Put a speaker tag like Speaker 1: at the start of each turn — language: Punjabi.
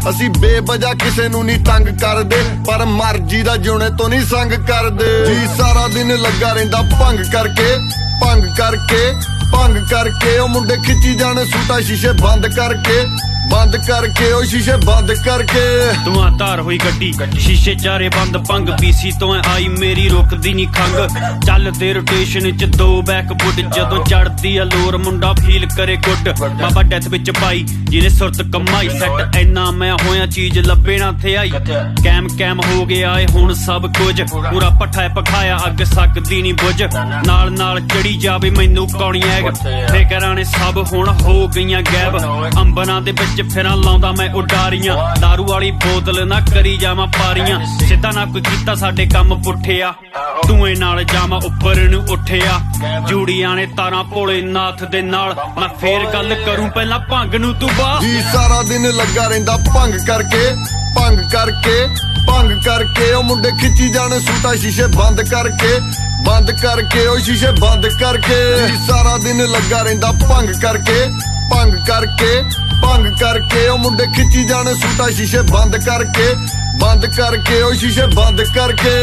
Speaker 1: ਅਸੀਂ ਬੇਵਜ੍ਹਾ ਕਿਸੇ ਨੂੰ ਨਹੀਂ ਤੰਗ ਕਰਦੇ, ਪਰ ਮਰਜ਼ੀ ਦਾ ਜਿਉਣੇ ਤੋਂ ਨਹੀਂ ਸੰਗ ਕਰਦੇ। ਜੀ ਸਾਰਾ ਦਿਨ ਲੱਗਾ ਰਹਿੰਦਾ ਭੰਗ ਕਰਕੇ, ਭੰਗ ਕਰਕੇ, ਭੰਗ ਕਰਕੇ। ਉਹ ਮੁੰਡੇ ਖਿੱਚੀ ਜਾਣ ਸੂਟਾ ਸ਼ੀਸ਼ੇ ਬੰਦ ਕਰਕੇ, ਬੰਦ ਕਰਕੇ, ਉਹ ਸ਼ੀਸ਼ੇ ਬੰਦ ਕਰਕੇ।
Speaker 2: ਧੂਆਂ ਧਾਰ ਹੋਈ ਗੱਡੀ, ਸ਼ੀਸ਼ੇ ਚਾਰੇ ਬੰਦ, ਭੰਗ ਪੀਸੀ ਤੋਂ ਆਈ ਮੇਰੀ ਰੁਕਦੀ ਨਹੀਂ ਖੰਗ। ਚੱਲਦੇ ਰੋਟੇਸ਼ਨ ਚ 2 ਬੈਕਵੁੱਡ, ਜਦੋਂ ਚੜਦੀ ਆ ਲੋਰ ਮੁੰਡਾ ਫੀਲ ਕਰੇ ਗੁੱਡ। ਬਾਬਾ ਡੈਥ ਵਿੱਚ ਪਾਈ ਜਿਹਨੇ ਸੁਰਤ ਕਮਾਈ, ਸੈੱਟ ਇੰਨਾ ਮੈਂ ਹੋਇਆ ਚੀਜ਼ ਲੱਭੇ ਨਾ ਥੇ ਆਈ। ਕੈਮ ਕੈਮ ਹੋ ਗਿਆ ਏ ਹੁਣ ਸਭ ਕੁਝ, ਪੂਰਾ ਪੱਠਾ ਪਖਾਇਆ ਅੱਗ ਸਕਦੀ ਨਹੀਂ ਬੁਝ। ਨਾਲ ਨਾਲ ਚੜੀ ਜਾਵੇ ਮੈਨੂੰ ਕੌਣੀ ਐਗ, ਫਿਕਰਾਂ ਨੇ ਸਭ ਹੁਣ ਹੋ ਗਈਆਂ ਗਾਇਬ। ਅੰਬਰਾਂ ਦੇ ਵਿੱਚ ਫਿਰਾਂ ਲਾਉਂਦਾ ਮੈਂ ਉਡਾਰੀਆਂ, ਦਾਰੂ ਵਾਲੀ ਬੋਤਲ ਨਾ ਕਰੀ ਜਾਵਾਂ ਪਾਰੀਆਂ। ਸਿੱਧਾ ਨਾ ਕੋਈ ਕੀਤਾ ਸਾਡੇ ਕੰਮ ਪੁੱਠਿਆ, ਧੂਏ ਨਾਲ ਜਾਵਾਂ ਉੱਪਰ ਨੂੰ ਉੱਠਿਆ। ਜੂੜੀਆਂ ਨੇ ਤਾਰਾਂ ਭੋਲੇ ਨਾਥ ਦੇ ਨਾਲ, ਮੈਂ ਫੇਰ ਗੱਲ ਕਰੂੰ ਪਹਿਲਾਂ ਭੰਗ ਨੂੰ ਤੂੰ ਬਾਹ।
Speaker 1: ਜੀ ਸਾਰਾ ਦਿਨ ਲੱਗਾ ਰਹਿੰਦਾ ਭੰਗ ਕਰਕੇ, ਭੰਗ ਕਰਕੇ, ਭੰਗ ਕਰਕੇ। ਉਹ ਮੁੰਡੇ ਖਿੱਚੀ ਜਾਣ ਸੂਟਾ ਸ਼ੀਸ਼ੇ ਬੰਦ ਕਰਕੇ, ਬੰਦ ਕਰਕੇ, ਉਹ ਸ਼ੀਸ਼ੇ ਬੰਦ ਕਰਕੇ। ਜੀ ਸਾਰਾ ਦਿਨ ਲੱਗਾ ਰਹਿੰਦਾ ਭੰਗ ਕਰਕੇ, ਭੰਗ ਕਰਕੇ, ਭੰਗ ਕਰਕੇ। ਉਹ ਮੁੰਡੇ ਖਿੱਚੀ ਜਾਣ ਸੂਟਾ ਸ਼ੀਸ਼ੇ ਬੰਦ ਕਰਕੇ, ਬੰਦ ਕਰਕੇ, ਉਹ ਸ਼ੀਸ਼ੇ ਬੰਦ ਕਰਕੇ।